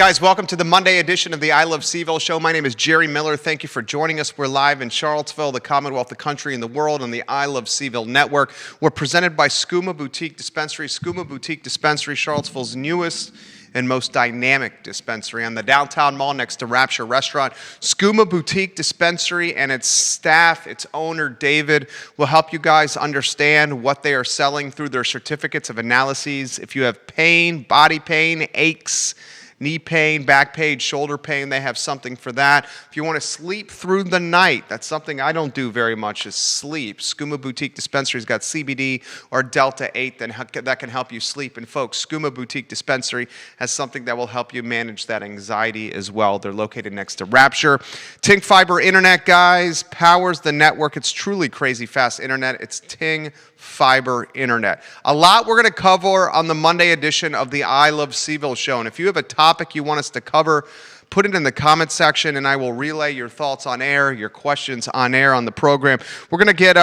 Guys, welcome to the Monday edition of the I Love CVille Show. My name is Jerry Miller. Thank you for joining us. We're live in Charlottesville, the Commonwealth, the country, and the world on the I Love CVille Network. We're presented by Skooma Boutique Dispensary. Skooma Boutique Dispensary, Charlottesville's newest and most dynamic dispensary on the downtown mall next to Rapture Restaurant. Skooma Boutique Dispensary and its staff, its owner, David, will help you guys understand what they are selling through their certificates of analyses. If you have pain, body pain, aches, knee pain, back pain, shoulder pain, they have something for that. If you want to sleep through the night, that's something I don't do very much, is sleep. Skooma Boutique Dispensary's got CBD or Delta 8 that can help you sleep. And folks, Skooma Boutique Dispensary has something that will help you manage that anxiety as well. They're located next to Rapture. Ting Fiber Internet, guys, powers the network. It's truly crazy fast internet. It's Ting Fiber Internet. A lot we're going to cover on the Monday edition of the I Love CVille Show. And if you have a topic you want us to cover, put it in the comment section and I will relay your thoughts on air, your questions on air on the program. We're going to get,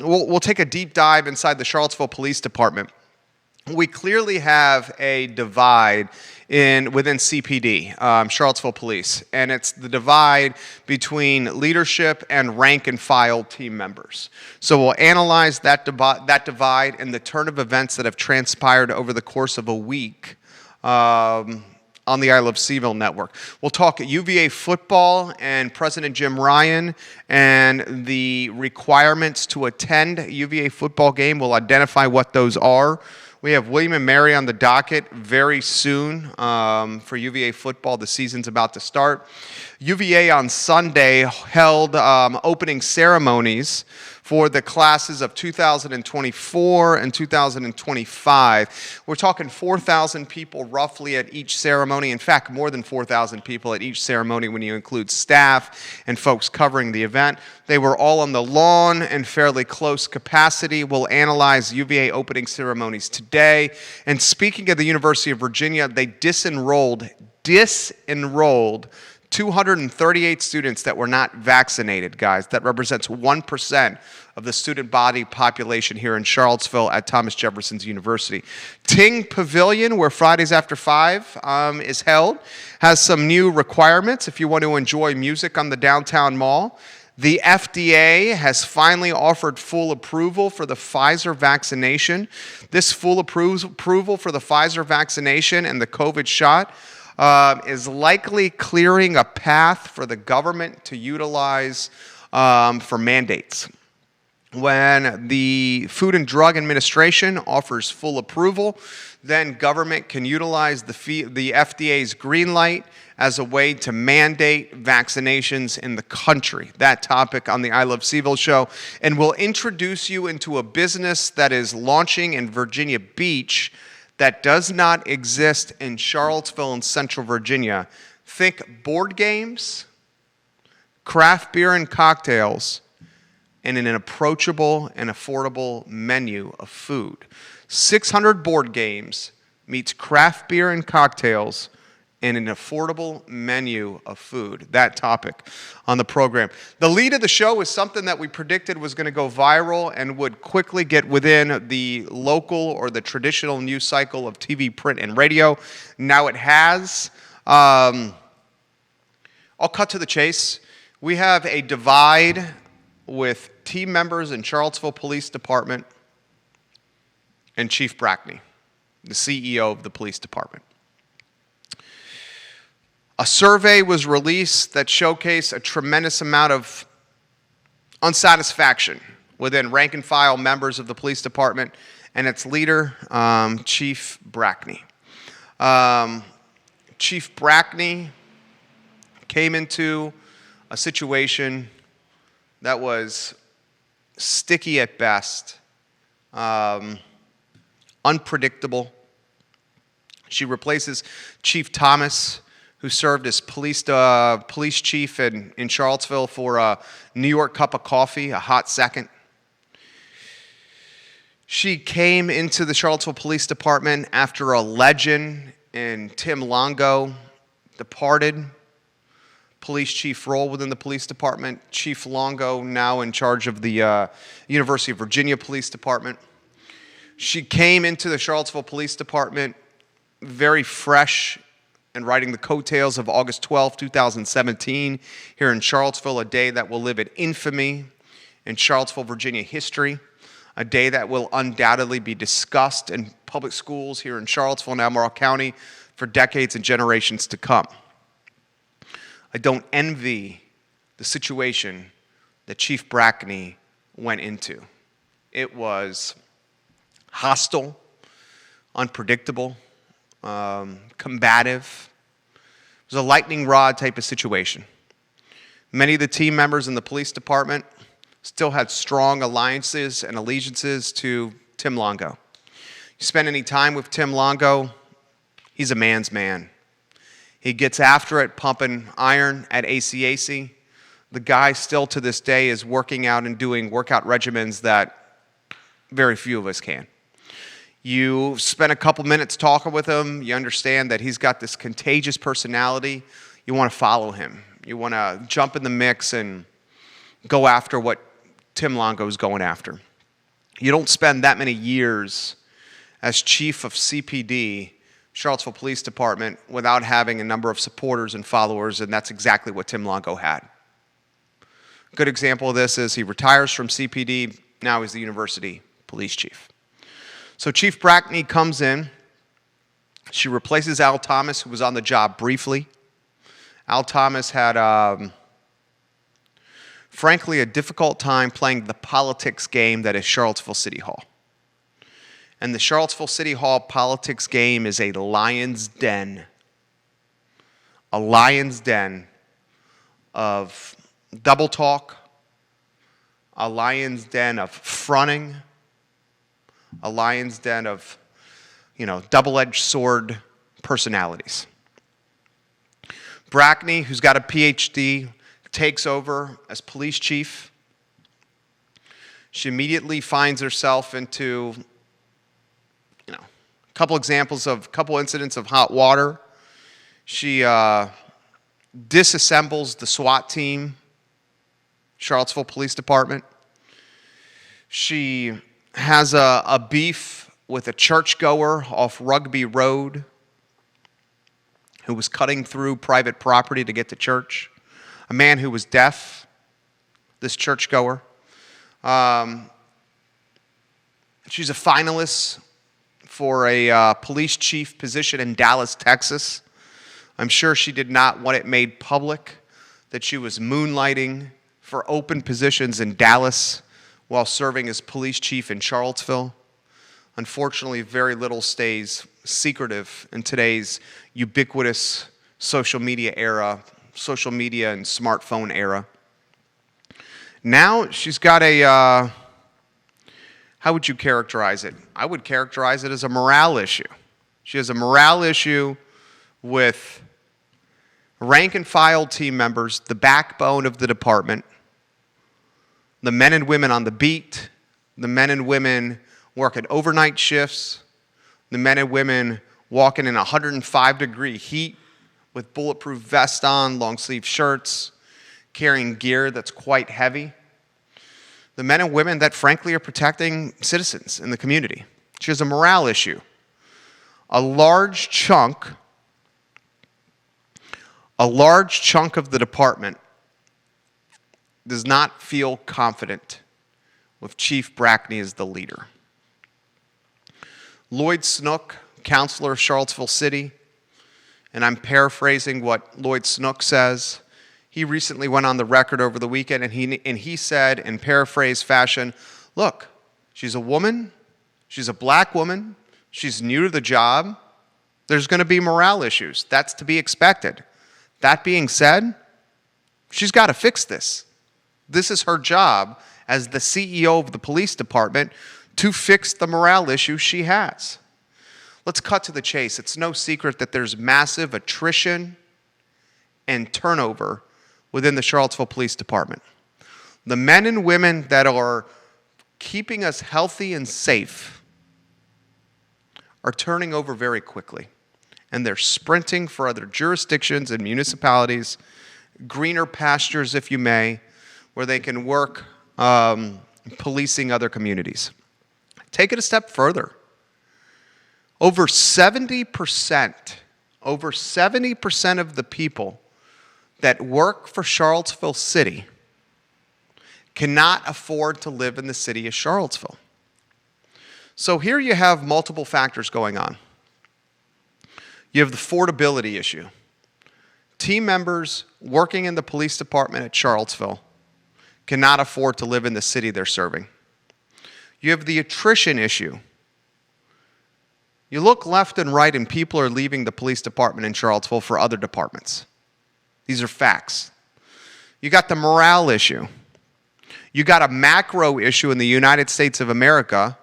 we'll take a deep dive inside the Charlottesville Police Department. We clearly have a divide within CPD, Charlottesville Police, and it's the divide between leadership and rank and file team members. So we'll analyze that divide and the turn of events that have transpired over the course of a week on the I Love CVille Network. We'll talk UVA football and President Jim Ryan and the requirements to attend a UVA football game. We'll identify what those are. We have William and Mary on the docket very soon for UVA football. The season's about to start. UVA on Sunday held opening ceremonies for the classes of 2024 and 2025. We're talking 4,000 people roughly at each ceremony. In fact, more than 4,000 people at each ceremony when you include staff and folks covering the event. They were all on the lawn in fairly close capacity. We'll analyze UVA opening ceremonies today. And speaking of the University of Virginia, they disenrolled 238 students that were not vaccinated, guys. That represents 1% of the student body population here in Charlottesville at Thomas Jefferson University. Ting Pavilion, where Fridays after 5 is held, has some new requirements if you want to enjoy music on the downtown mall. The FDA has finally offered full approval for the Pfizer vaccination. This full approval for the Pfizer vaccination and the COVID shot is likely clearing a path for the government to utilize for mandates. When the Food and Drug Administration offers full approval, then government can utilize the FDA's green light as a way to mandate vaccinations in the country. That topic on the I Love CVille Show. And we'll introduce you into a business that is launching in Virginia Beach that does not exist in Charlottesville and Central Virginia. Think board games, craft beer and cocktails, and an approachable and affordable menu of food. 600 board games meets craft beer and cocktails and an affordable menu of food. That topic on the program. The lead of the show is something that we predicted was going to go viral and would quickly get within the local or the traditional news cycle of TV, print, and radio. Now it has. I'll cut to the chase. We have a divide with team members in Charlottesville Police Department and Chief Brackney, the CEO of the police department. A survey was released that showcased a tremendous amount of unsatisfaction within rank and file members of the police department and its leader, Chief Brackney. Chief Brackney came into a situation that was sticky at best, unpredictable. She replaces Chief Thomas, who served as police chief in Charlottesville for a New York cup of coffee, a hot second. She came into the Charlottesville Police Department after a legend in Tim Longo departed. Police chief role within the police department. Chief Longo now in charge of the University of Virginia Police Department. She came into the Charlottesville Police Department very fresh and riding the coattails of August 12, 2017, here in Charlottesville, a day that will live in infamy in Charlottesville, Virginia history, a day that will undoubtedly be discussed in public schools here in Charlottesville and Albemarle County for decades and generations to come. I don't envy the situation that Chief Brackney went into. It was hostile, unpredictable, combative. It was a lightning rod type of situation. Many of the team members in the police department still had strong alliances and allegiances to Tim Longo. You spend any time with Tim Longo, he's a man's man. He gets after it, pumping iron at ACAC. The guy still to this day is working out and doing workout regimens that very few of us can. You spend a couple minutes talking with him, you understand that he's got this contagious personality. You want to follow him. You want to jump in the mix and go after what Tim Longo is going after. You don't spend that many years as chief of CPD, Charlottesville Police Department, without having a number of supporters and followers, and that's exactly what Tim Longo had. A good example of this is he retires from CPD, now he's the university police chief. So Chief Brackney comes in. She replaces Al Thomas, who was on the job briefly. Al Thomas had, frankly, a difficult time playing the politics game that is Charlottesville City Hall. And the Charlottesville City Hall politics game is a lion's den. A lion's den of double talk, a lion's den of fronting, a lion's den of, double-edged sword personalities. Brackney, who's got a PhD, takes over as police chief. She immediately finds herself into, a couple incidents of hot water. She disassembles the SWAT team, Charlottesville Police Department. She has a beef with a churchgoer off Rugby Road who was cutting through private property to get to church. A man who was deaf, this churchgoer. She's a finalist for a police chief position in Dallas, Texas. I'm sure she did not want it made public that she was moonlighting for open positions in Dallas while serving as police chief in Charlottesville. Unfortunately, very little stays secretive in today's ubiquitous social media era, social media and smartphone era. Now she's got a, how would you characterize it? I would characterize it as a morale issue. She has a morale issue with rank and file team members, the backbone of the department, the men and women on the beat, the men and women working overnight shifts, the men and women walking in 105-degree heat with bulletproof vests on, long-sleeve shirts, carrying gear that's quite heavy. The men and women that, frankly, are protecting citizens in the community. She has a morale issue. A large chunk of the department does not feel confident with Chief Brackney as the leader. Lloyd Snook, counselor of Charlottesville City, and I'm paraphrasing what Lloyd Snook says. He recently went on the record over the weekend, and he said in paraphrase fashion, look, she's a woman, she's a black woman, she's new to the job, there's going to be morale issues. That's to be expected. That being said, she's got to fix this. This is her job as the CEO of the police department to fix the morale issues she has. Let's cut to the chase. It's no secret that there's massive attrition and turnover within the Charlottesville Police Department. The men and women that are keeping us healthy and safe are turning over very quickly. And they're sprinting for other jurisdictions and municipalities, greener pastures, if you may, where they can work policing other communities. Take it a step further. Over 70% over 70% of the people that work for Charlottesville City cannot afford to live in the city of Charlottesville. So here you have multiple factors going on. You have the affordability issue. Team members working in the police department at Charlottesville cannot afford to live in the city they're serving. You have the attrition issue. You look left and right and people are leaving the police department in Charlottesville for other departments. These are facts. You got the morale issue. You got a macro issue in the United States of America.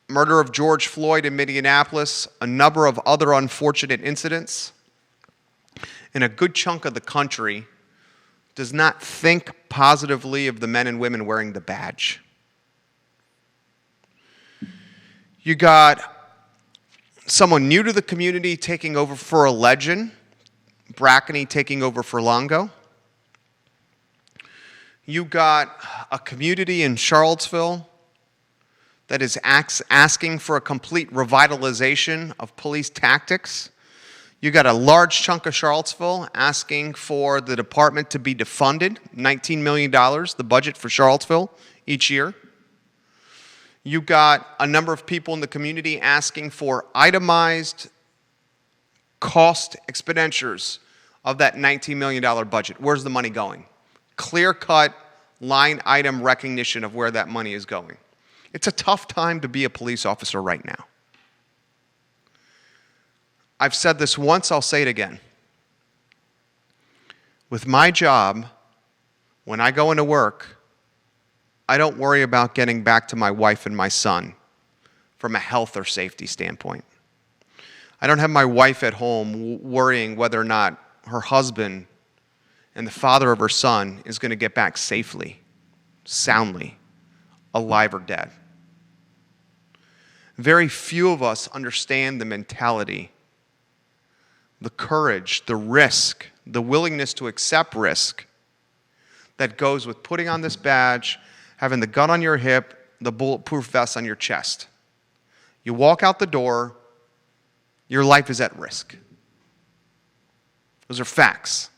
Murder of George Floyd in Minneapolis, a number of other unfortunate incidents. And a good chunk of the country does not think positively of the men and women wearing the badge. You got someone new to the community taking over for a legend, Brackney taking over for Longo. You got a community in Charlottesville that is asking for a complete revitalization of police tactics. You got a large chunk of Charlottesville asking for the department to be defunded, $19 million, the budget for Charlottesville each year. You got a number of people in the community asking for itemized cost expenditures of that $19 million budget. Where's the money going? Clear-cut line item recognition of where that money is going. It's a tough time to be a police officer right now. I've said this once, I'll say it again. With my job, when I go into work, I don't worry about getting back to my wife and my son from a health or safety standpoint. I don't have my wife at home worrying whether or not her husband and the father of her son is going to get back safely, soundly, alive or dead. Very few of us understand the mentality, the courage, the risk, the willingness to accept risk that goes with putting on this badge, having the gun on your hip, the bulletproof vest on your chest. You walk out the door, your life is at risk. Those are facts.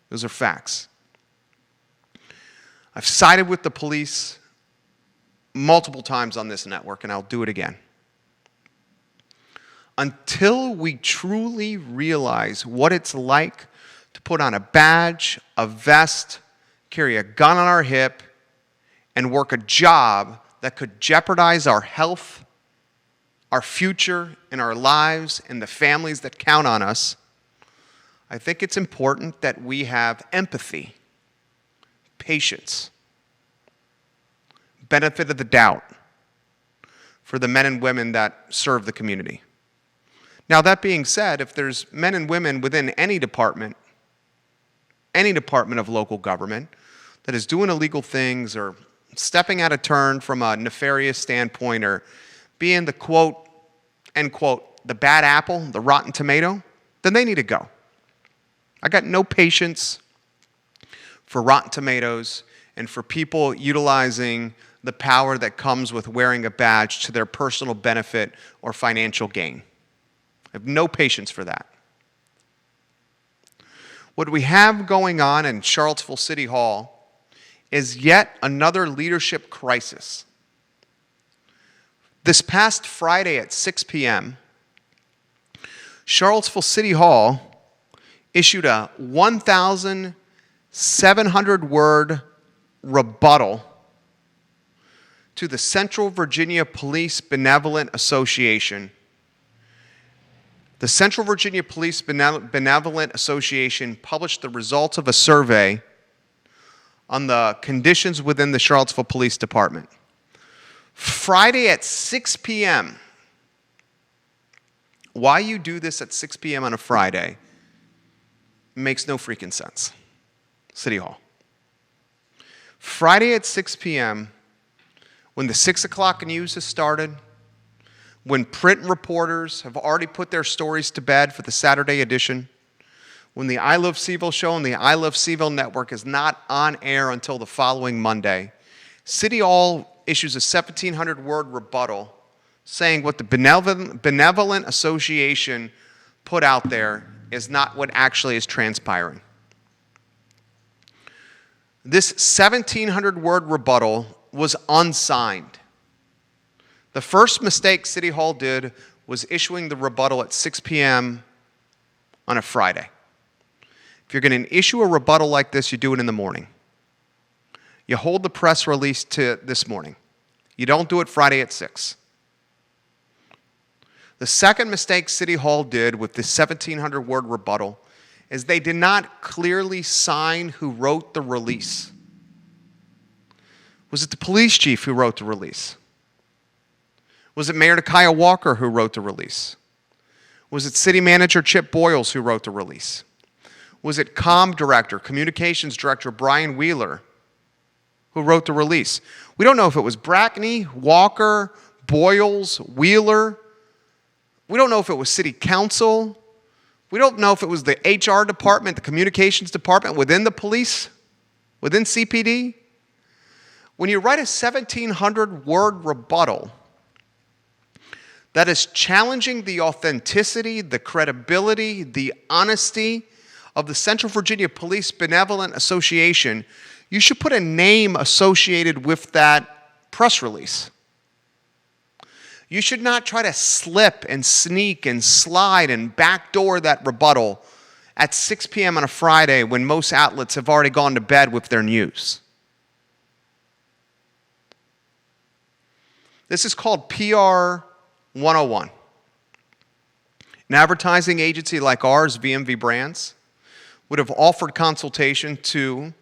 Those are facts. I've sided with the police multiple times on this network, and I'll do it again. Until we truly realize what it's like to put on a badge, a vest, carry a gun on our hip, and work a job that could jeopardize our health, our future, and our lives, and the families that count on us, I think it's important that we have empathy, patience, benefit of the doubt for the men and women that serve the community. Now, that being said, if there's men and women within any department of local government that is doing illegal things or stepping out of turn from a nefarious standpoint or being the quote, end quote, the bad apple, the rotten tomato, then they need to go. I got no patience for rotten tomatoes and for people utilizing the power that comes with wearing a badge to their personal benefit or financial gain. I have no patience for that. What we have going on in Charlottesville City Hall is yet another leadership crisis. This past Friday at 6 p.m., Charlottesville City Hall issued a 1,700-word rebuttal to the Central Virginia Police Benevolent Association. The Central Virginia Police Benevolent Association published the results of a survey on the conditions within the Charlottesville Police Department. Friday at 6 p.m. Why you do this at 6 p.m. on a Friday makes no freaking sense. City Hall. Friday at 6 p.m., when the 6 o'clock news has started, when print reporters have already put their stories to bed for the Saturday edition, when the I Love CVille Show and the I Love CVille Network is not on air until the following Monday, City Hall issues a 1,700-word rebuttal saying what the Benevolent Association put out there is not what actually is transpiring. This 1,700-word rebuttal was unsigned. The first mistake City Hall did was issuing the rebuttal at 6 p.m. on a Friday. If you're going to issue a rebuttal like this, you do it in the morning. You hold the press release to this morning. You don't do it Friday at 6. The second mistake City Hall did with the 1,700-word rebuttal is they did not clearly sign who wrote the release. Was it the police chief who wrote the release? Was it Mayor Takaya Walker who wrote the release? Was it City Manager Chip Boyles who wrote the release? Was it Communications Director Brian Wheeler who wrote the release? We don't know if it was Brackney, Walker, Boyles, Wheeler. We don't know if it was City Council. We don't know if it was the HR department, the communications department within the police, within CPD. When you write a 1,700-word rebuttal that is challenging the authenticity, the credibility, the honesty of the Central Virginia Police Benevolent Association, you should put a name associated with that press release. You should not try to slip and sneak and slide and backdoor that rebuttal at 6 p.m. on a Friday when most outlets have already gone to bed with their news. This is called PR 101. An advertising agency like ours, VMV Brands, would have offered consultation to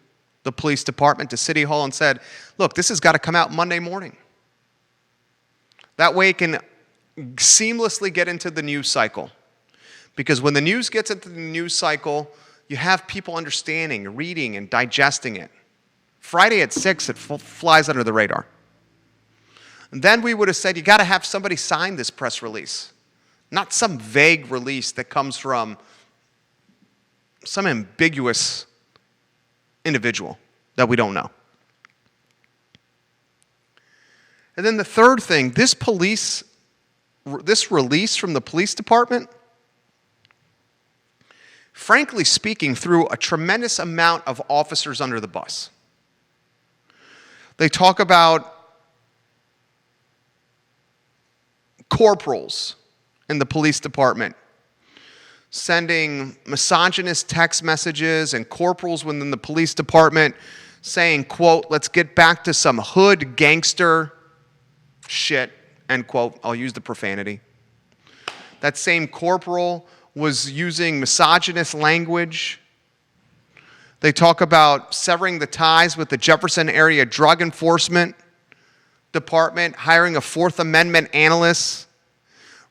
the police department, to City Hall, and said, look, this has got to come out Monday morning. That way it can seamlessly get into the news cycle. Because when the news gets into the news cycle, you have people understanding, reading, and digesting it. Friday at 6, it flies under the radar. And then we would have said, you got to have somebody sign this press release. Not some vague release that comes from some ambiguous individual that we don't know. And then the third thing, this release from the police department, frankly speaking, threw a tremendous amount of officers under the bus. They talk about corporals in the police department sending misogynist text messages, and corporals within the police department saying, quote, let's get back to some hood gangster shit, end quote. I'll use the profanity. That same corporal was using misogynist language. They talk about severing the ties with the Jefferson Area Drug Enforcement Department, hiring a Fourth Amendment analyst,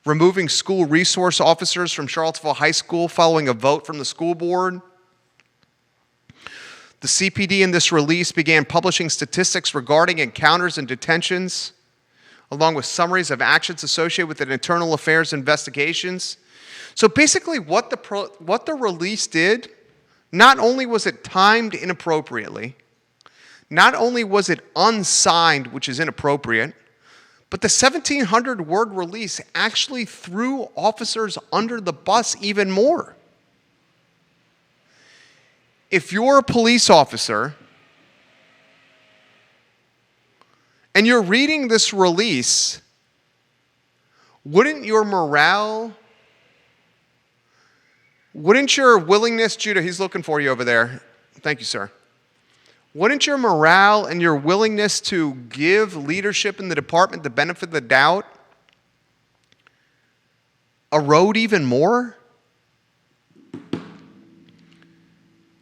removing school resource officers from Charlottesville High School following a vote from the school board. The CPD in this release began publishing statistics regarding encounters and detentions, along with summaries of actions associated with the internal affairs investigations. So basically what the release did, not only was it timed inappropriately, not only was it unsigned, which is inappropriate, but the 1,700-word release actually threw officers under the bus even more. If you're a police officer and you're reading this release, wouldn't your willingness, Judah, he's looking for you over there. Thank you, sir. Wouldn't your morale and your willingness to give leadership in the department the benefit of the doubt erode even more?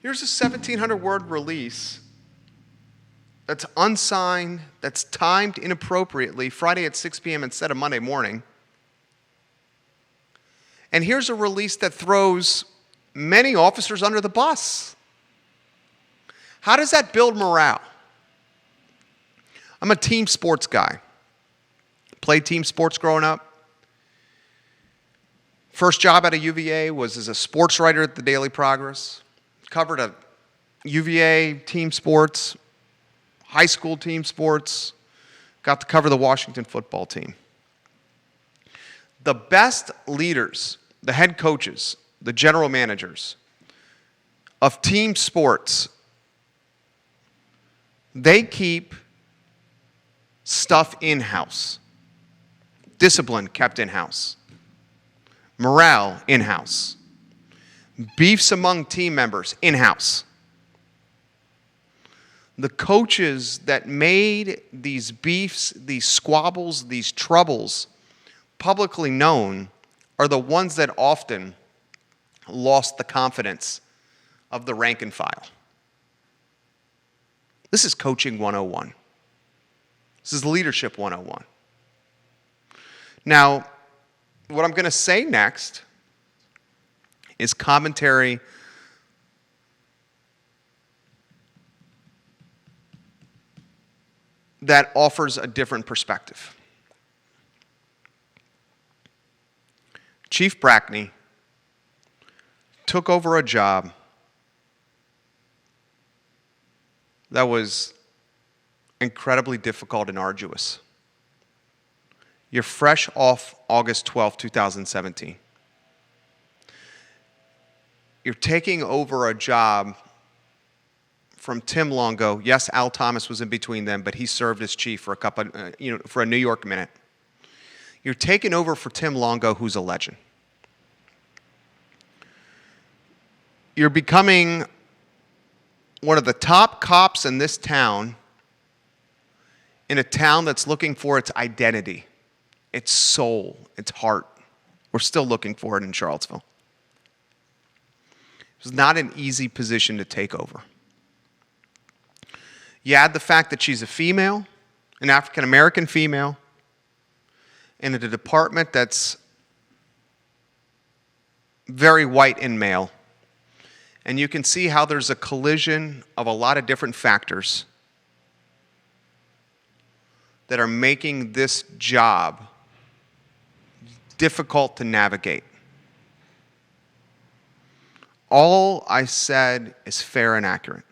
Here's a 1,700-word release that's unsigned, that's timed inappropriately, Friday at 6 p.m. instead of Monday morning. And here's a release that throws many officers under the bus. How does that build morale? I'm a team sports guy. Played team sports growing up. First job at a UVA was as a sports writer at the Daily Progress. Covered a UVA team sports, high school team sports. Got to cover the Washington football team. The best leaders the head coaches, the general managers of team sports, they keep stuff in-house. Discipline kept in-house. Morale in-house. Beefs among team members in-house. The coaches that made these beefs, these squabbles, these troubles publicly known are the ones that often lost the confidence of the rank and file. This is coaching 101. This is leadership 101. Now, what I'm going to say next is commentary that offers a different perspective. Chief Brackney took over a job that was incredibly difficult and arduous. You're fresh off August 12, 2017. You're taking over a job from Tim Longo. Yes, Al Thomas was in between them, but he served as chief for for a New York minute. You're taking over for Tim Longo, who's a legend. You're becoming one of the top cops in this town, in a town that's looking for its identity, its soul, its heart. We're still looking for it in Charlottesville. It was not an easy position to take over. You add the fact that she's a female, an African-American female, in a department that's very white and male. And you can see how there's a collision of a lot of different factors that are making this job difficult to navigate. All I said is fair and accurate.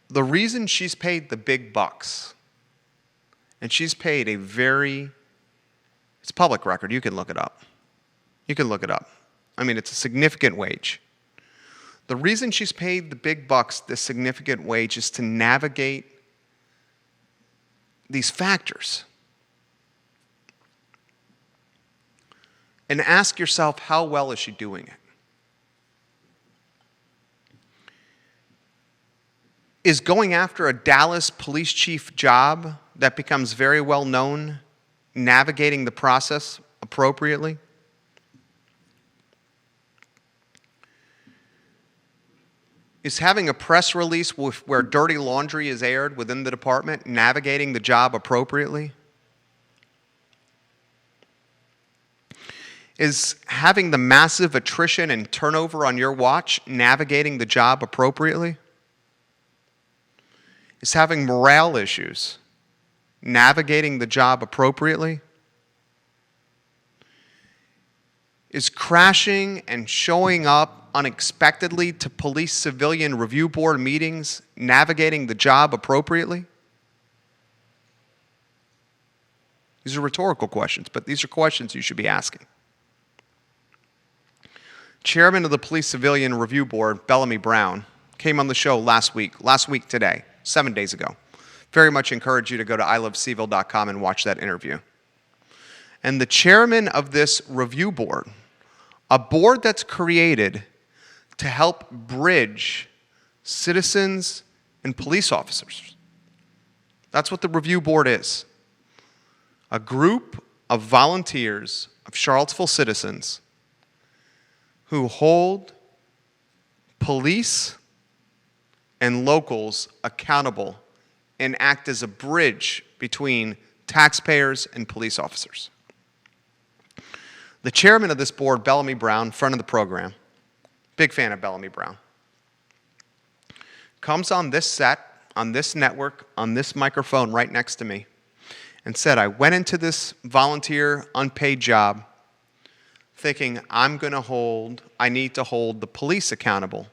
The reason she's paid the big bucks, and she's paid it's public record, you can look it up. You can look it up. I mean, it's a significant wage. The reason she's paid the big bucks, this significant wage, is to navigate these factors. And ask yourself, how well is she doing it? Is going after a Dallas police chief job that becomes very well known, navigating the process appropriately? Is having a press release where dirty laundry is aired within the department, navigating the job appropriately? Is having the massive attrition and turnover on your watch, navigating the job appropriately? Is having morale issues, navigating the job appropriately? Is crashing and showing up unexpectedly to police civilian review board meetings, navigating the job appropriately? These are rhetorical questions, but these are questions you should be asking. Chairman of the Police Civilian Review Board, Bellamy Brown, came on the show last week today, 7 days ago. Very much encourage you to go to ilovecville.com and watch that interview. And the chairman of this review board, a board that's created to help bridge citizens and police officers. That's what the review board is. A group of volunteers, of Charlottesville citizens, who hold police and locals accountable and act as a bridge between taxpayers and police officers. The chairman of this board, Bellamy Brown, friend of the program, big fan of Bellamy Brown, comes on this set, on this network, on this microphone right next to me, and said, I went into this volunteer unpaid job thinking I need to hold the police accountable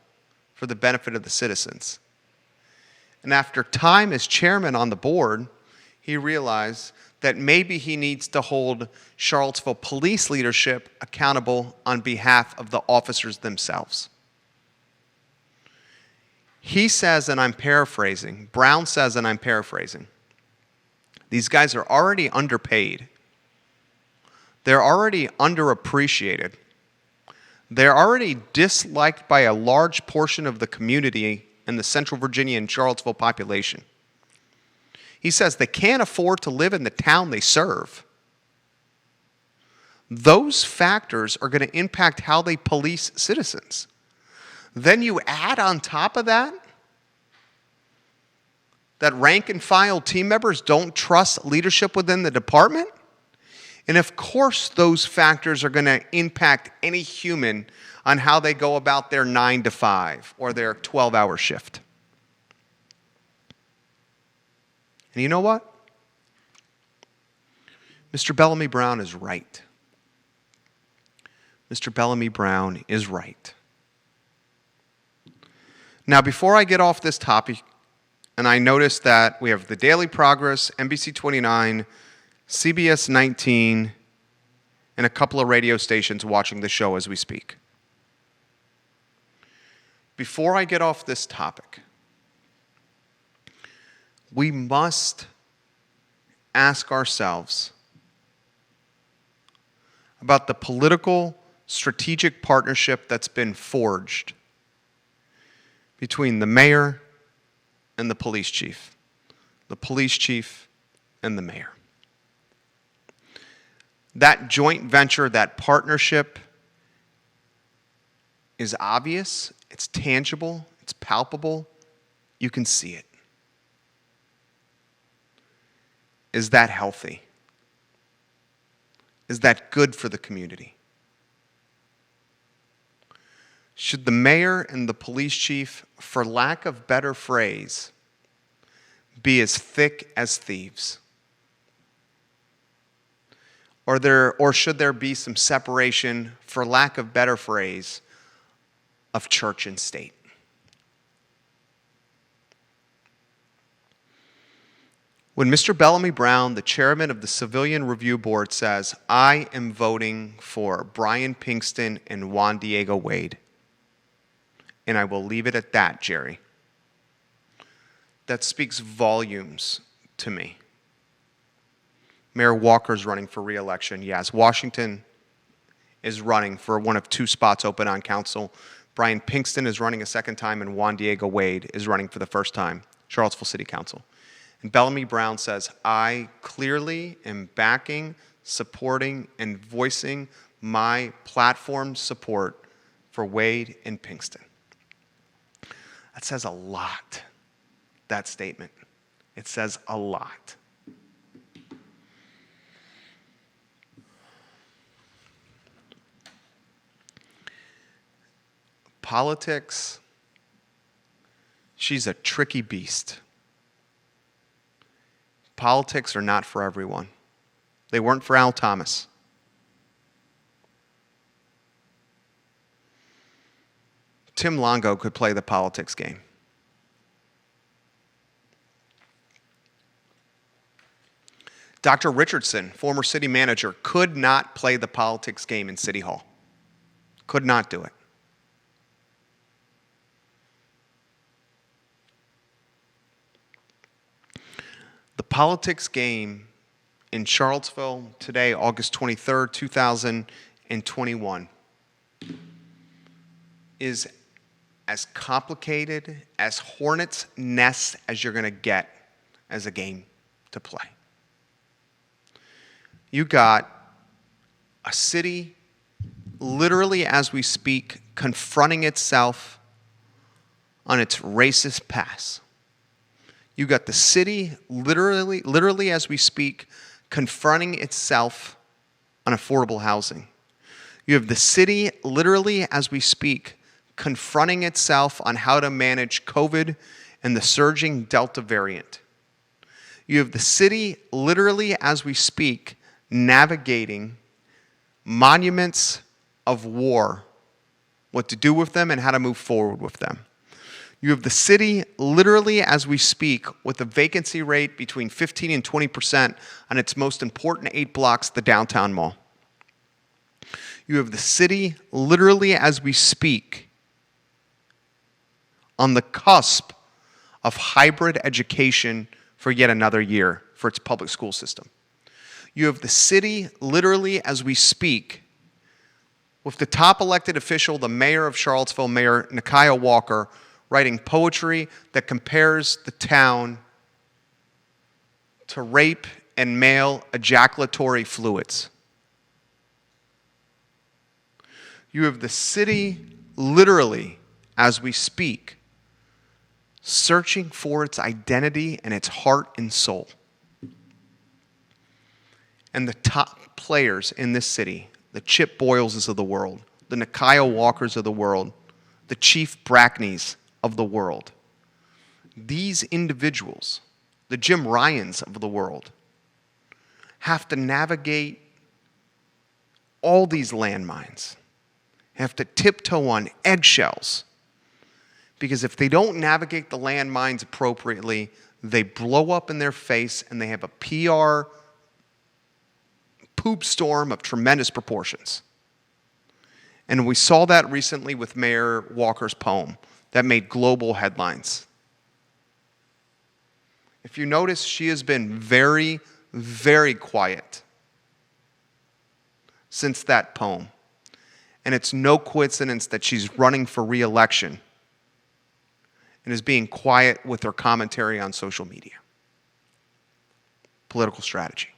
for the benefit of the citizens. And after time as chairman on the board, he realized that maybe he needs to hold Charlottesville police leadership accountable on behalf of the officers themselves. He says, and I'm paraphrasing, Brown says, and I'm paraphrasing, these guys are already underpaid. They're already underappreciated. They're already disliked by a large portion of the community and the Central Virginia and Charlottesville population. He says they can't afford to live in the town they serve. Those factors are going to impact how they police citizens. Then you add on top of that rank and file team members don't trust leadership within the department. And of course, those factors are going to impact any human on how they go about their 9 to 5 or their 12-hour shift. And you know what? Mr. Bellamy Brown is right. Mr. Bellamy Brown is right. Now, before I get off this topic, and I noticed that we have the Daily Progress, NBC 29, CBS 19, and a couple of radio stations watching the show as we speak. Before I get off this topic, we must ask ourselves about the political strategic partnership that's been forged between the mayor and the police chief and the mayor. That joint venture, that partnership is obvious, it's tangible, it's palpable, you can see it. Is that healthy? Is that good for the community? Should the mayor and the police chief, for lack of better phrase, be as thick as thieves? Or should there be some separation, for lack of better phrase, of church and state? When Mr. Bellamy Brown, the chairman of the Civilian Review Board, says, "I am voting for Brian Pinkston and Juan Diego Wade," and I will leave it at that, Jerry, that speaks volumes to me. Mayor Walker's running for re-election, yes. Washington is running for one of 2 spots open on council. Brian Pinkston is running a second time, and Juan Diego Wade is running for the first time, Charlottesville City Council. And Bellamy Brown says, I clearly am backing, supporting, and voicing my platform support for Wade and Pinkston. That says a lot, that statement. It says a lot. Politics, she's a tricky beast. Politics are not for everyone. They weren't for Al Thomas. Tim Longo could play the politics game. Dr. Richardson, former city manager, could not play the politics game in City Hall. Could not do it. The politics game in Charlottesville today, August 23rd, 2021, is as complicated, as hornet's nest as you're going to get as a game to play. You got a city, literally as we speak, confronting itself on its racist past. You got the city, literally as we speak, confronting itself on affordable housing. You have the city, literally as we speak, confronting itself on how to manage COVID and the surging Delta variant. You have the city, literally as we speak, navigating monuments of war, what to do with them and how to move forward with them. You have the city literally as we speak with a vacancy rate between 15 and 20% on its most important 8 blocks, the downtown mall. You have the city literally as we speak on the cusp of hybrid education for yet another year for its public school system. You have the city literally as we speak with the top elected official, the mayor of Charlottesville, Mayor Nikiah Walker, writing poetry that compares the town to rape and male ejaculatory fluids. You have the city literally as we speak searching for its identity and its heart and soul. And the top players in this city, the Chip Boyleses of the world, the Nikiah Walkers of the world, the Chief Brackneys of the world, these individuals, the Jim Ryans of the world, have to navigate all these landmines, have to tiptoe on eggshells. Because if they don't navigate the landmines appropriately, they blow up in their face and they have a PR poop storm of tremendous proportions. And we saw that recently with Mayor Walker's poem that made global headlines. If you notice, she has been very, very quiet since that poem. And it's no coincidence that she's running for re-election and is being quiet with her commentary on social media. Political strategy.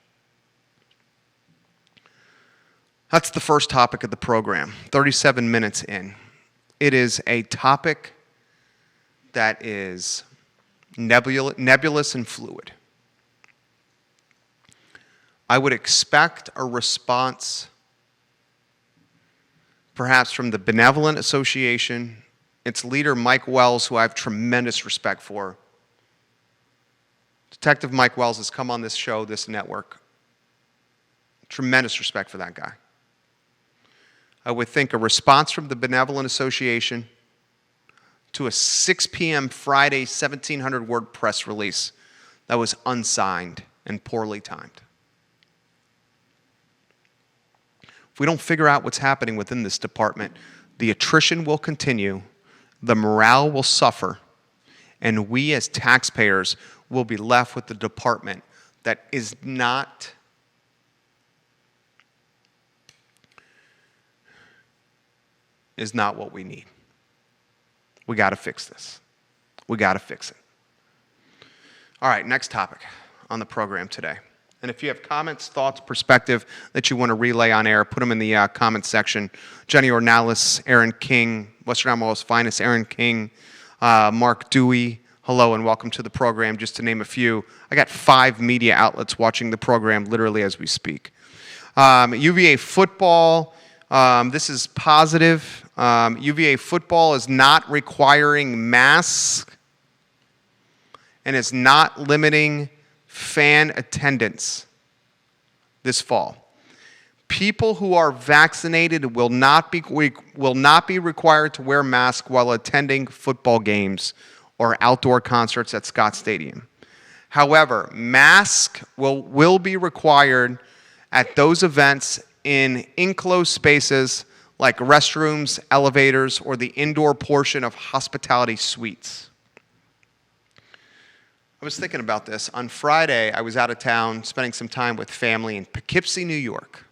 That's the first topic of the program, 37 minutes in. It is a topic that is nebulous and fluid. I would expect a response perhaps from the Benevolent Association, its leader, Mike Wells, who I have tremendous respect for. Detective Mike Wells has come on this show, this network. Tremendous respect for that guy. I would think a response from the Benevolent Association to a 6 p.m. Friday 1,700-word press release that was unsigned and poorly timed. If we don't figure out what's happening within this department, the attrition will continue, the morale will suffer, and we as taxpayers will be left with the department that is not what we need. We got to fix this. We got to fix it. All right, next topic on the program today. And if you have comments, thoughts, perspective that you want to relay on air, put them in the comments section. Jenny Ornalis, Aaron King, Western Almost Finest, Aaron King, Mark Dewey, hello and welcome to the program, just to name a few. I got 5 media outlets watching the program literally as we speak. UVA football, this is positive. UVA football is not requiring masks and is not limiting fan attendance this fall. People who are vaccinated will not be required to wear masks while attending football games or outdoor concerts at Scott Stadium. However, masks will be required at those events in enclosed spaces like restrooms, elevators, or the indoor portion of hospitality suites. I was thinking about this. On Friday, I was out of town spending some time with family in Poughkeepsie, New York.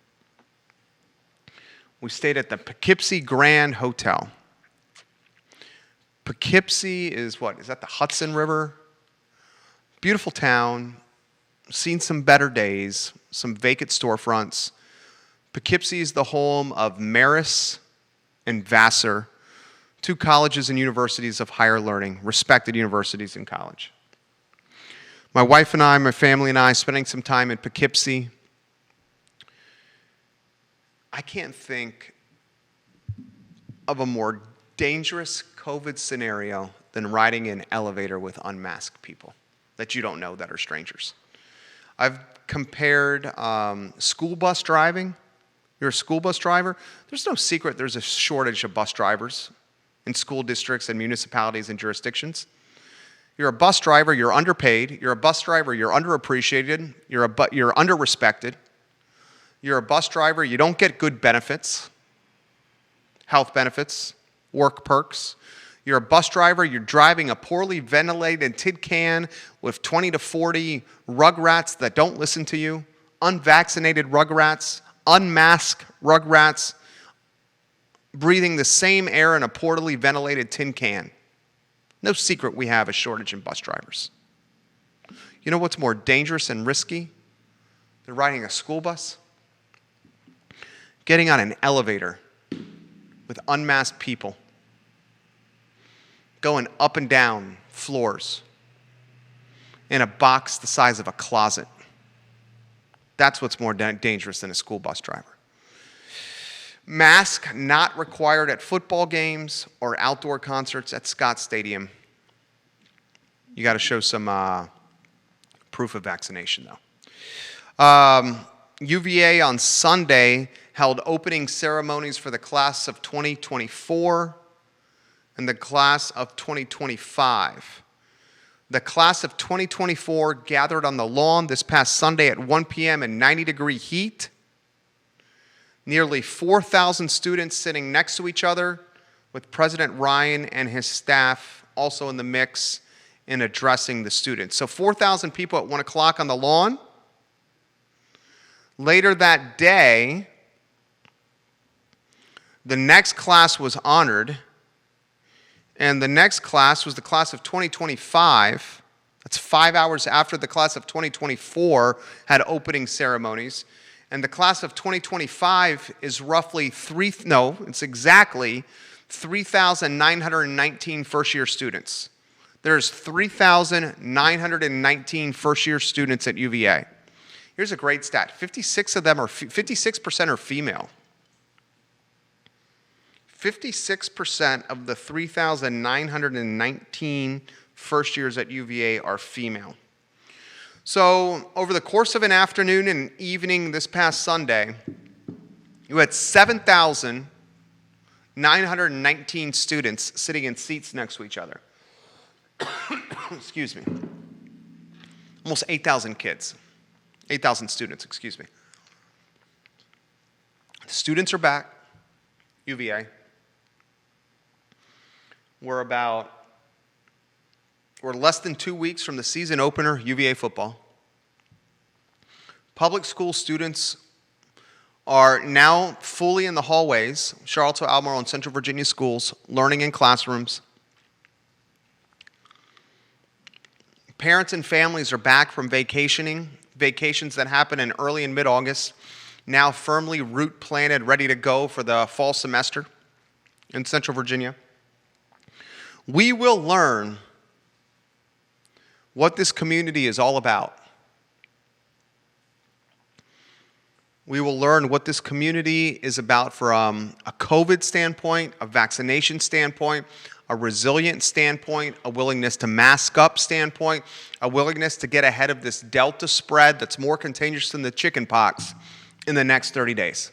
We stayed at the Poughkeepsie Grand Hotel. Poughkeepsie is what? Is that the Hudson River? Beautiful town. Seen some better days, some vacant storefronts. Poughkeepsie is the home of Marist and Vassar, 2 colleges and universities of higher learning, respected universities in college. My wife and I, my family and I, spending some time in Poughkeepsie. I can't think of a more dangerous COVID scenario than riding in an elevator with unmasked people that you don't know that are strangers. I've compared school bus driving. You're a school bus driver. There's no secret there's a shortage of bus drivers in school districts and municipalities and jurisdictions. You're a bus driver, you're underpaid. You're a bus driver, you're underappreciated. You're underrespected. You're a bus driver, you don't get good benefits, health benefits, work perks. You're a bus driver, you're driving a poorly ventilated tin can with 20 to 40 rugrats that don't listen to you, unvaccinated rugrats, unmasked rugrats, breathing the same air in a poorly ventilated tin can. No secret we have a shortage in bus drivers. You know what's more dangerous and risky than riding a school bus? Getting on an elevator with unmasked people, going up and down floors in a box the size of a closet. That's what's more dangerous than a school bus driver. Mask not required at football games or outdoor concerts at Scott Stadium. You got to show some proof of vaccination, though. UVA on Sunday held opening ceremonies for the class of 2024 and the class of 2025. The class of 2024 gathered on the lawn this past Sunday at 1 p.m. in 90-degree heat. Nearly 4,000 students sitting next to each other, with President Ryan and his staff also in the mix in addressing the students. So 4,000 people at 1 o'clock on the lawn. Later that day, the next class was honored, and the next class was the class of 2025. That's 5 hours after the class of 2024 had opening ceremonies. And the class of 2025 is roughly it's exactly 3,919 first-year students. There's 3,919 first-year students at UVA. Here's a great stat. 56% are female. 56% of the 3,919 first years at UVA are female. So over the course of an afternoon and evening this past Sunday, you had 7,919 students sitting in seats next to each other. Excuse me. Almost 8,000 kids. 8,000 students, excuse me. The students are back, UVA. We're less than 2 weeks from the season opener, UVA football. Public school students are now fully in the hallways, Charlottesville, Albemarle, and Central Virginia schools, learning in classrooms. Parents and families are back from vacations that happen in early and mid-August, now firmly root planted, ready to go for the fall semester in Central Virginia. We will learn what this community is all about. We will learn what this community is about from a COVID standpoint, a vaccination standpoint, a resilient standpoint, a willingness to mask up standpoint, a willingness to get ahead of this Delta spread that's more contagious than the chicken pox in the next 30 days.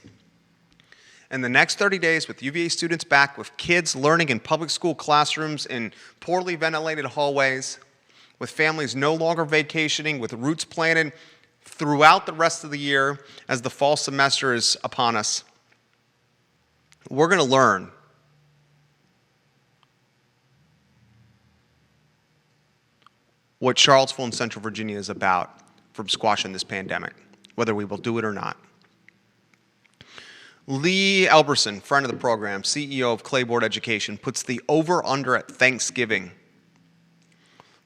In the next 30 days, with UVA students back, with kids learning in public school classrooms in poorly ventilated hallways, with families no longer vacationing, with roots planted throughout the rest of the year as the fall semester is upon us, we're going to learn what Charlottesville and Central Virginia is about from squashing this pandemic, whether we will do it or not. Lee Elberson, friend of the program, CEO of Claiborne Education, puts the over-under at Thanksgiving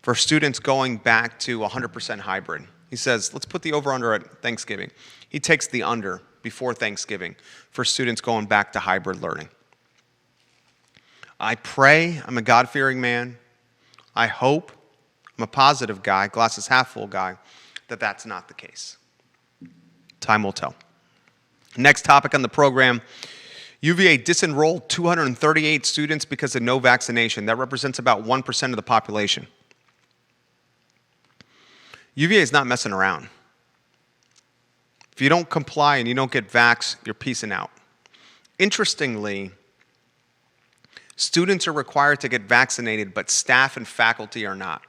for students going back to 100% hybrid. He says, let's put the over-under at Thanksgiving. He takes the under before Thanksgiving for students going back to hybrid learning. I pray, I'm a God-fearing man. I hope, I'm a positive guy, glasses half full guy, that that's not the case. Time will tell. Next topic on the program, UVA disenrolled 238 students because of no vaccination. That represents about 1% of the population. UVA is not messing around. If you don't comply and you don't get vaxxed, you're peacing out. Interestingly, Students are required to get vaccinated, but staff and faculty are not.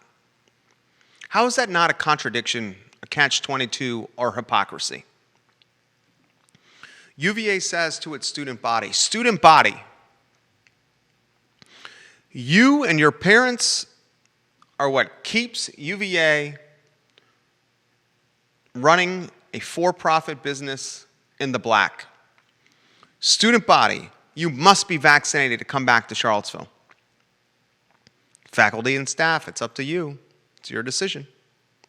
How is that not a contradiction, a catch-22, or hypocrisy? UVA says to its student body, you and your parents are what keeps UVA running a for-profit business in the black. Student body, you must be vaccinated to come back to Charlottesville. Faculty and staff, it's up to you. It's your decision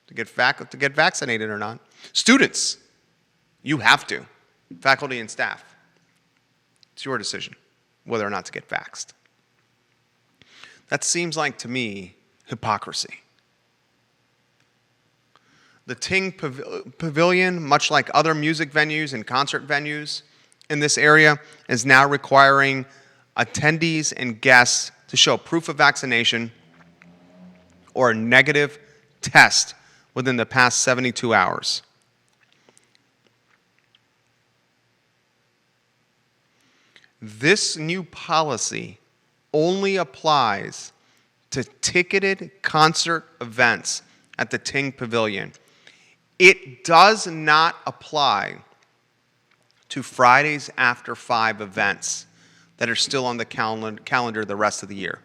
to get vaccinated or not. Students, you have to. Faculty and staff, it's your decision whether or not to get vaxxed. That seems like, to me, hypocrisy. The Ting Pavilion, much like other music venues and concert venues in this area, is now requiring attendees and guests to show proof of vaccination or a negative test within the past 72 hours. This new policy only applies to ticketed concert events at the Ting Pavilion. It does not apply to Fridays after 5 events that are still on the calendar the rest of the year.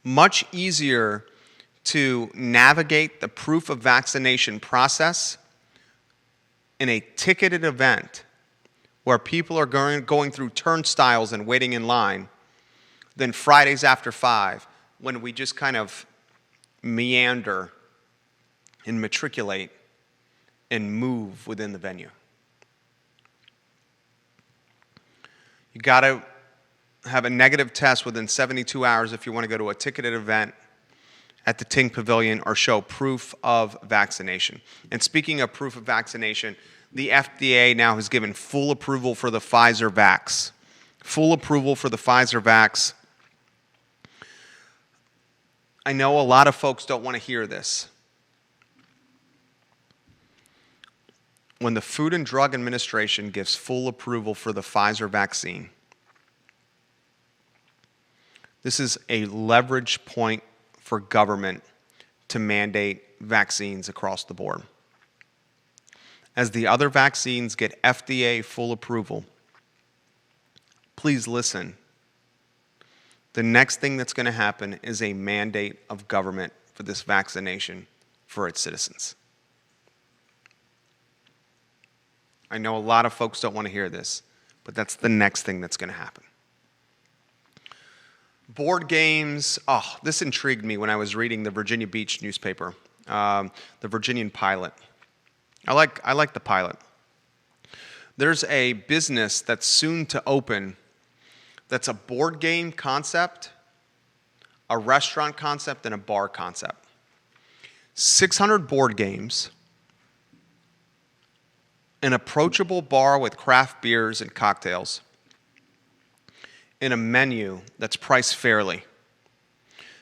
Much easier to navigate the proof of vaccination process in a ticketed event where people are going through turnstiles and waiting in line than Fridays after 5, when we just kind of meander and matriculate and move within the venue. You got to have a negative test within 72 hours if you want to go to a ticketed event at the Ting Pavilion or show proof of vaccination. And speaking of proof of vaccination, the FDA now has given full approval for the Pfizer vax. Full approval for the Pfizer vax. I know a lot of folks don't want to hear this. When the Food and Drug Administration gives full approval for the Pfizer vaccine, this is a leverage point for government to mandate vaccines across the board. As the other vaccines get FDA full approval, please listen. The next thing that's going to happen is a mandate of government for this vaccination for its citizens. I know a lot of folks don't want to hear this, but that's the next thing that's going to happen. Board games, this intrigued me when I was reading the Virginia Beach newspaper, the Virginian Pilot. I like the Pilot. There's a business that's soon to open that's a board game concept, a restaurant concept, and a bar concept. 600 board games, an approachable bar with craft beers and cocktails, and a menu that's priced fairly.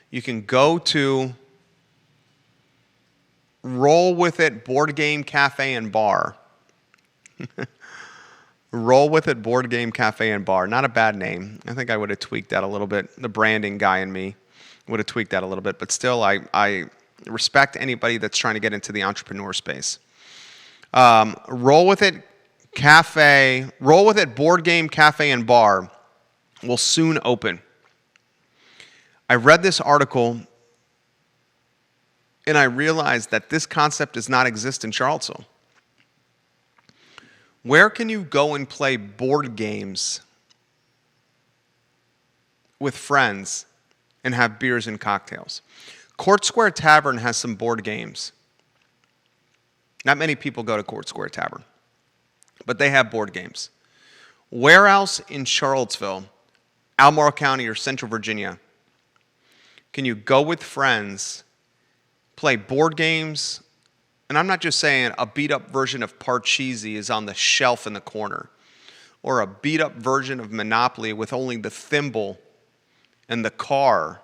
You can go to Roll With It Board Game Cafe and Bar. Roll With It Board Game Cafe and Bar. Not a bad name. I think I would have tweaked that a little bit. The branding guy in me would have tweaked that a little bit. But still, I respect anybody that's trying to get into the entrepreneur space. Roll With It Board Game Cafe and Bar will soon open. I read this article and I realized that this concept does not exist in Charlottesville. Where can you go and play board games with friends and have beers and cocktails? Court Square Tavern has some board games. Not many people go to Court Square Tavern, but they have board games. Where else in Charlottesville, Albemarle County, or Central Virginia can you go with friends, play board games? And I'm not just saying a beat-up version of Parcheesi is on the shelf in the corner, or a beat-up version of Monopoly with only the thimble and the car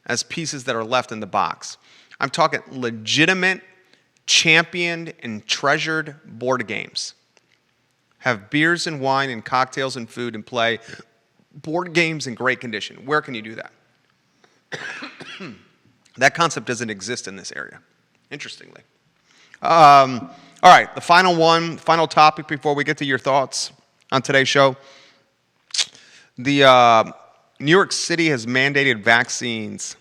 as pieces that are left in the box. I'm talking legitimate, championed, and treasured board games have beers and wine and cocktails and food and play board games in great condition. Where can you do that? That concept doesn't exist in this area, interestingly. All right, the final topic before we get to your thoughts on today's show. The New York City has mandated vaccines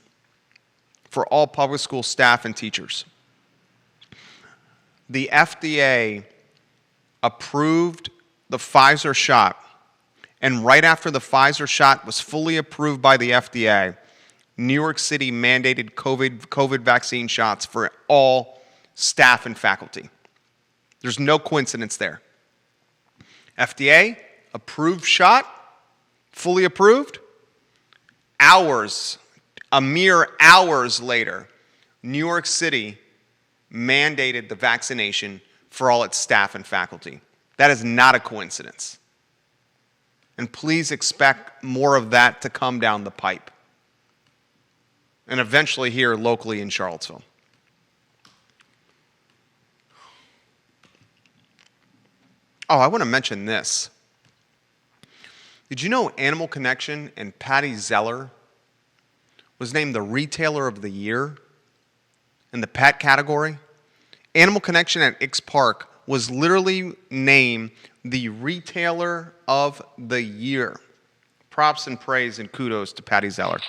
for all public school staff and teachers. The FDA approved the Pfizer shot, and right after the Pfizer shot was fully approved by the FDA, New York City mandated COVID vaccine shots for all staff and faculty. There's no coincidence there. FDA, approved shot, fully approved. A mere hours later, New York City mandated the vaccination for all its staff and faculty. That is not a coincidence. And please expect more of that to come down the pipe. And eventually here locally in Charlottesville. Oh, I want to mention this. Did you know Animal Connection and Patty Zeller was named the Retailer of the Year in the pet category? Animal Connection at Ix Park was literally named the Retailer of the Year. Props and praise and kudos to Patty Zeller.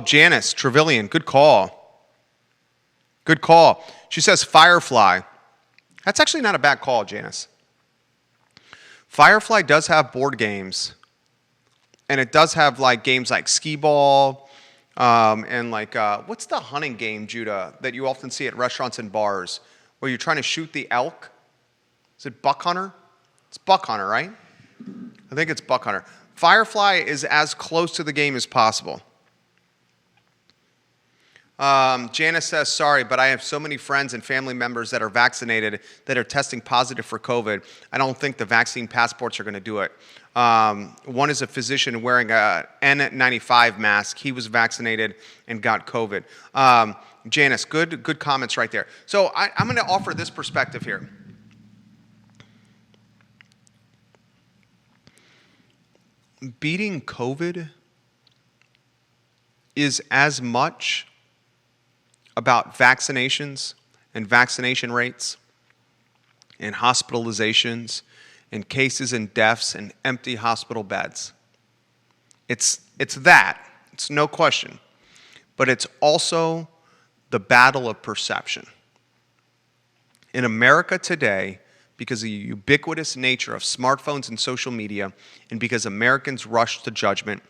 Janice Trevelyan, good call. Good call. She says Firefly. That's actually not a bad call, Janice. Firefly does have board games, and it does have like games like skee ball, and like what's the hunting game, Judah, that you often see at restaurants and bars where you're trying to shoot the elk? Is it Buck Hunter? It's Buck Hunter, right? I think it's Buck Hunter. Firefly is as close to the game as possible. Janice says, sorry, but I have so many friends and family members that are vaccinated that are testing positive for COVID. I don't think the vaccine passports are going to do it. One is a physician wearing a N95 mask. He was vaccinated and got COVID. Janice, good comments right there. So I'm going to offer this perspective here. Beating COVID is as much about vaccinations and vaccination rates and hospitalizations and cases and deaths and empty hospital beds. It's that. It's no question. But it's also the battle of perception. In America today, because of the ubiquitous nature of smartphones and social media, and because Americans rush to judgment,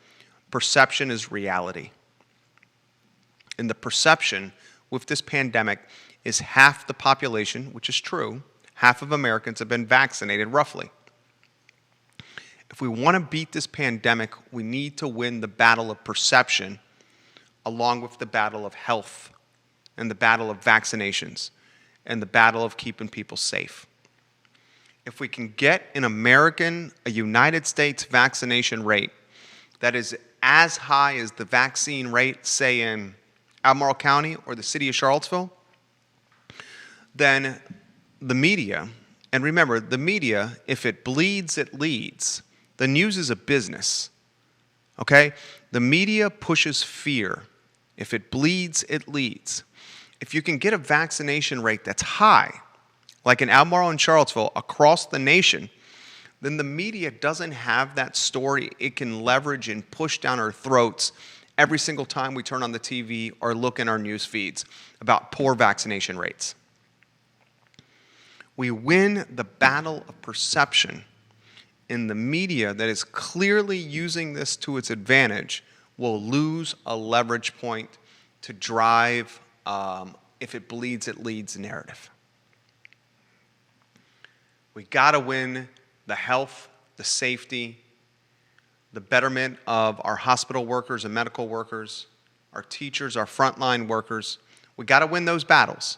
perception is reality. And the perception with this pandemic is half the population, which is true, half of Americans have been vaccinated roughly. If we want to beat this pandemic, we need to win the battle of perception along with the battle of health and the battle of vaccinations and the battle of keeping people safe. If we can get a United States vaccination rate that is as high as the vaccine rate, say in Albemarle County or the city of Charlottesville, then the media, and remember, the media, if it bleeds, it leads. The news is a business, okay? The media pushes fear. If it bleeds, it leads. If you can get a vaccination rate that's high, like in Albemarle and Charlottesville, across the nation, then the media doesn't have that story it can leverage and push down our throats every single time we turn on the TV or look in our news feeds about poor vaccination rates. We win the battle of perception in the media that is clearly using this to its advantage will lose a leverage point to drive, if it bleeds, it leads narrative. We got to win the health, the safety, the betterment of our hospital workers and medical workers, our teachers, our frontline workers. We got to win those battles.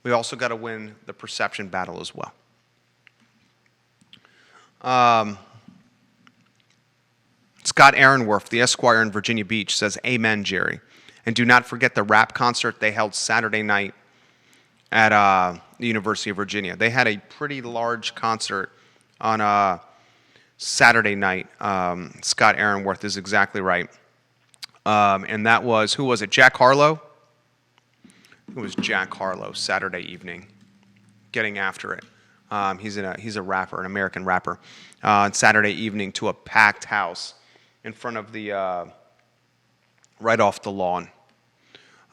We also got to win the perception battle as well. Scott Aaronworth, the Esquire in Virginia Beach, says, amen, Jerry. And do not forget the rap concert they held Saturday night at the University of Virginia. They had a pretty large concert on Saturday night. Scott Aaronworth is exactly right. And that was, who was it, Jack Harlow? It was Jack Harlow, Saturday evening, getting after it. He's a rapper, an American rapper. On Saturday evening to a packed house in front of the, right off the lawn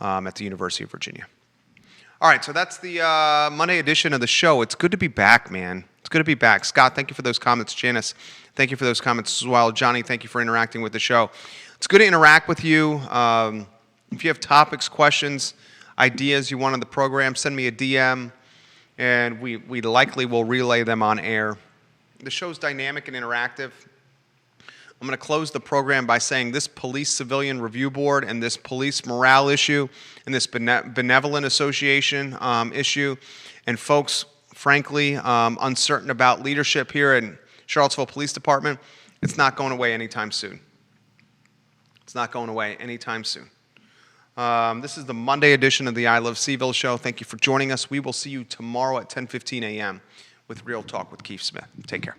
at the University of Virginia. All right, so that's the Monday edition of the show. It's good to be back, man. It's good to be back. Scott, thank you for those comments. Janice, thank you for those comments as well. Johnny, thank you for interacting with the show. It's good to interact with you. If you have topics, questions, ideas you want on the program, send me a DM, and we likely will relay them on air. The show's dynamic and interactive. I'm going to close the program by saying this police civilian review board and this police morale issue and this benevolent association issue, and folks, frankly, uncertain about leadership here in Charlottesville Police Department, it's not going away anytime soon. It's not going away anytime soon. This is the Monday edition of the I Love CVille Show. Thank you for joining us. We will see you tomorrow at 10:15 a.m. with Real Talk with Keith Smith. Take care.